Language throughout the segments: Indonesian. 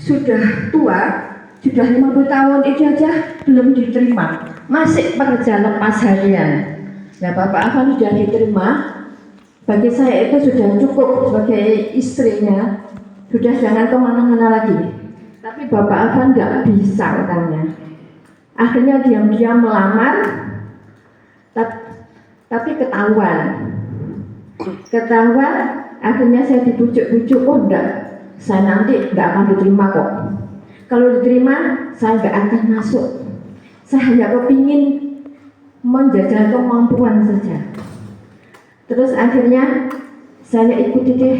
sudah tua, sudah 50 tahun itu aja belum diterima, masih pekerja lepas harian. Nah, Bapak Afan sudah diterima, bagi saya itu sudah cukup sebagai istrinya, sudah jangan kemana-mana lagi. Tapi Bapak Afan nggak bisa katanya. Akhirnya diam-diam melamar, tapi ketahuan. Akhirnya saya dibujuk-bujuk, oh enggak, saya nanti nggak akan diterima kok. Kalau diterima, saya nggak akan masuk. Saya hanya kepingin menjajal kemampuan saja. Terus akhirnya saya ikuti deh,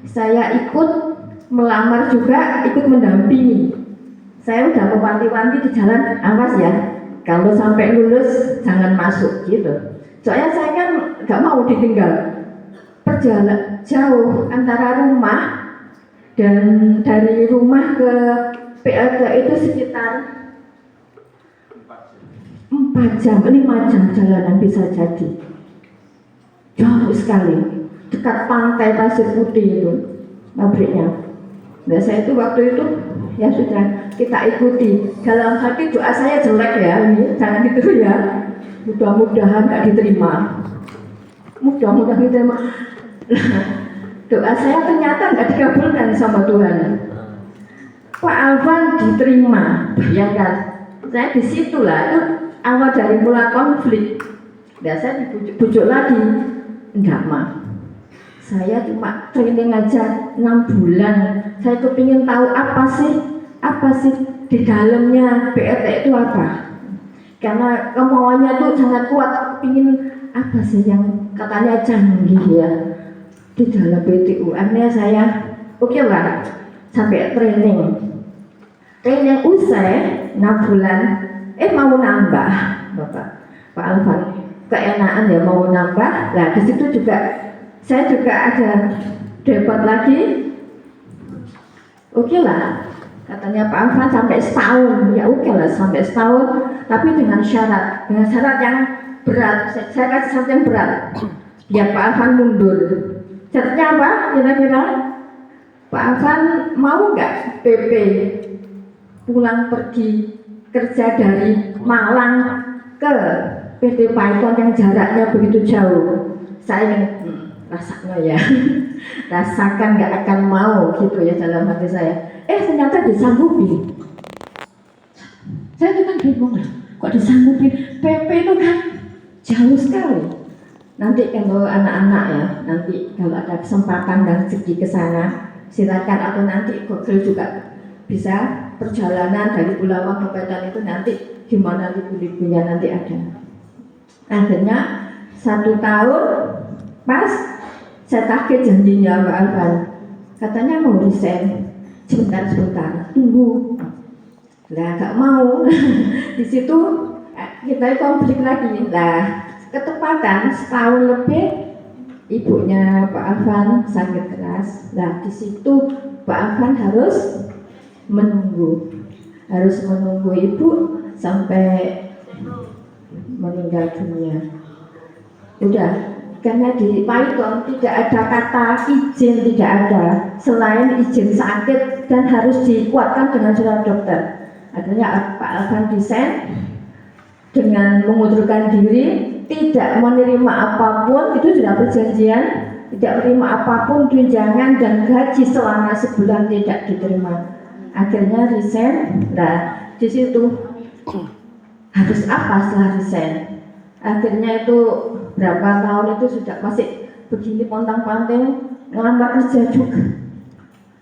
saya ikut melamar juga, ikut mendampingi. Saya udah mewanti-wanti di jalan, awas ya, kalau sampai lulus jangan masuk gitu. Soalnya saya kan nggak mau ditinggal. Perjalanan jauh antara rumah dan dari rumah ke PLT itu sekitar 4 jam, 5 jam jalanan bisa jadi. Jauh sekali, dekat pantai Pasir Putih itu pabriknya. Nah, saya itu waktu itu ya sudah kita ikuti. Dalam hati doa saya jelek ya, ini jangan gitu ya. Mudah-mudahan gak diterima. Mudah-mudahan diterima. Doa saya ternyata gak dikabulkan sama Tuhan. Pak Afan diterima, bayangkan. Saya di situ lah, itu awal dari mulai konflik. Dan saya dibujuk lagi, enggak mah. Saya cuma training aja 6 bulan. Saya kepingin tahu apa sih di dalamnya PLT itu apa. Karena kemauannya tuh sangat kuat, kepingin apa sih yang katanya canggih ya di dalam PTU. Akhirnya saya oke lah, sampai training usai 6 bulan, mau nambah Pak Alvan, keenaan ya mau nambah. Nah di situ juga saya juga ada debat lagi. Oke lah, katanya Pak Alvan sampai setahun, ya oke lah sampai setahun, tapi dengan syarat yang berat. Saya kasih syarat yang berat, biar Pak Alvan mundur. Syaratnya apa? Kira-kira Pak Alvan mau nggak PP pulang pergi kerja dari Malang ke PT Python yang jaraknya begitu jauh? Saya rasanya ya, rasakan nggak akan mau gitu ya dalam hati saya. Ternyata disanggupi. Saya kan bingung lah, kok disanggupi? PP itu kan jauh sekali. Nanti kalau anak-anak ya, nanti kalau ada kesempatan dan rezeki ke sana, silakan. Atau nanti Google juga bisa perjalanan dari Bulawang ke Python itu nanti gimana libu-libunya nanti ada. Akhirnya 1 tahun pas saya tagih janjinya Pak Alvan, katanya mau resign. Sebentar, tunggu. Lah gak mau. Di situ kita konflik lagi. Lah ketepatan setahun lebih ibunya Pak Alvan sakit keras. Lah di situ Pak Alvan harus menunggu ibu sampai meninggal dunia. Udah. Karena di Python tidak ada kata izin, tidak ada selain izin sakit dan harus dikuatkan dengan surat dokter. Akhirnya Pak Alvan desain dengan mengundurkan diri, tidak menerima apapun, itu sudah perjanjian, tidak menerima apapun tunjangan dan gaji selama sebulan tidak diterima. Akhirnya resign. Nah di situ harus apa setelah resign? Akhirnya itu berapa tahun itu sudah masih begini pontang-panting ngelamar kerja juga.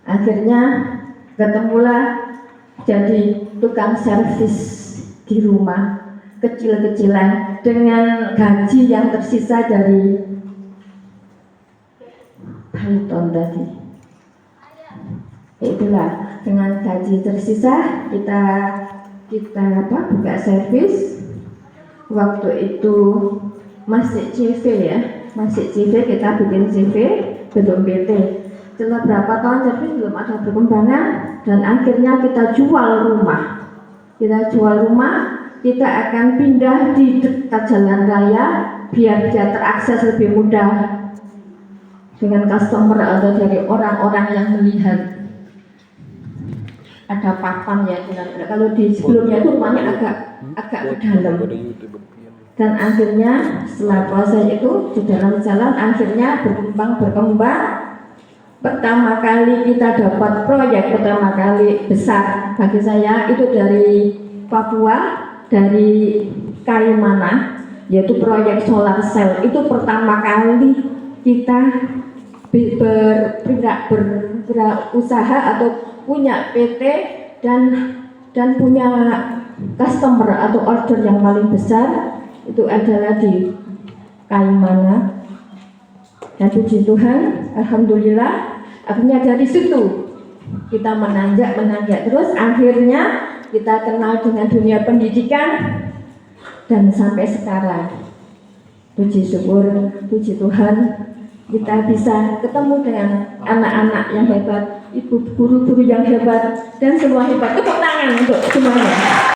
Akhirnya ketemulah jadi tukang servis di rumah kecil-kecilan dengan gaji yang tersisa dari Python tadi. Itulah dengan gaji tersisa kita buka servis. Waktu itu masih CV ya, kita bikin CV, belum PT. Setelah berapa tahun servis belum ada perkembangan dan akhirnya kita jual rumah. Kita akan pindah di dekat jalan raya biar dia terakses lebih mudah dengan customer atau dari orang-orang yang melihat. ada papan ya. Kalau di sebelumnya itu rumahnya agak ke dalam. Dan akhirnya setelah proses itu di dalam jalan akhirnya berkembang. Pertama kali kita dapat proyek pertama kali besar bagi saya itu dari Papua, dari Kaimana, yaitu proyek solar cell. Itu pertama kali kita berusaha atau punya PT dan punya customer atau order yang paling besar itu adalah di Kaimana. Dan puji Tuhan, alhamdulillah, akhirnya dari situ kita menanjak terus, akhirnya kita kenal dengan dunia pendidikan dan sampai sekarang puji syukur, puji Tuhan, kita bisa ketemu dengan anak-anak yang hebat, ibu guru-guru yang hebat, dan semua hebat. Tepuk tangan untuk